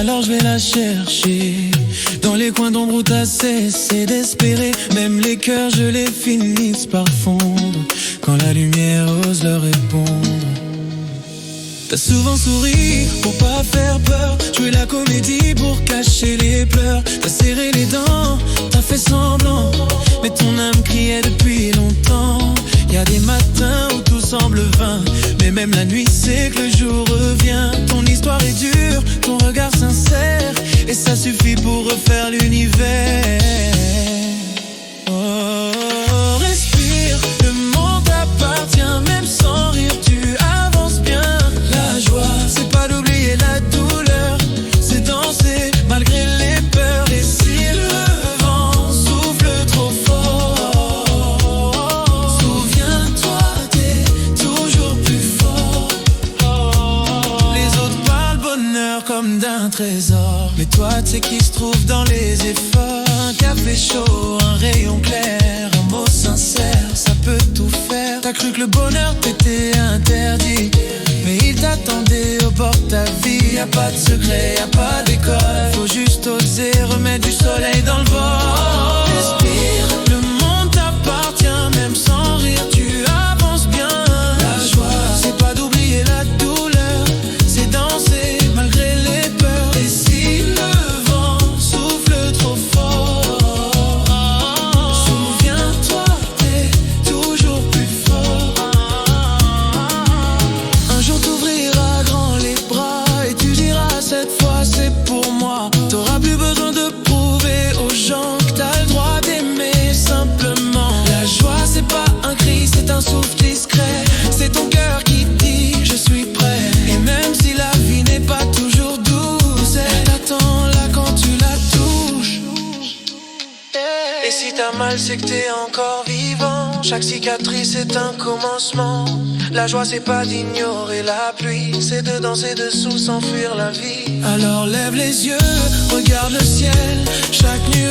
alors je vais la chercher. Dans les coins d'ombre où t'as cessé d'espérer. Même les cœurs, je les finisse par fondre quand la lumière ose leur répondre. T'as souvent souri pour pas faire peur, joué la comédie pour cacher les pleurs. T'as serré les dents, t'as fait semblant, mais ton âme criait depuis longtemps. Y'a des matins où tout semble vain, mais même la nuit c'est que le jour revient. Ton histoire est dure, ton regard sincère, et ça suffit pour refaire l'univers. Oh, respire, le monde t'appartient, même sans rire tu avances bien. La joie, c'est pas d'oublier la douleur, c'est danser malgré les peurs. Et si le vent souffle trop fort, souviens-toi, t'es toujours plus fort. Les autres parlent bonheur comme d'un trésor, mais toi tu sais qui se trouve dans les efforts. Un café chaud, un rayon clair, un mot sincère, ça peut tout faire. T'as cru que le bonheur t'était interdit, mais il t'attendait au bord de ta vie. Y'a pas de secret, y'a pas d'école, faut juste oser remettre du soleil dans le vol. Respire, le monde t'appartient, même sans rire tu avances bien. La joie, c'est pas d'oublier la douleur, c'est danser malgré les peurs. Et si le vent souffle trop fort, souviens-toi, t'es toujours plus fort. Un jour t'ouvriras grand les bras et tu diras cette fois c'est pour moi. T'auras plus besoin de prouver aux gens que t'as le droit d'aimer simplement. La joie c'est pas un cri, c'est un souffle discret, c'est ton cœur qui dit je suis prêt. Et même si la vie n'est pas toujours douce, elle t'attend là quand tu la touches. Et si t'as mal c'est que t'es encore vivant, chaque cicatrice est un commencement. La joie c'est pas d'ignorer la pluie, c'est de danser dessous sans fuir la vie. Alors lève les yeux, regarde le ciel, chaque nuage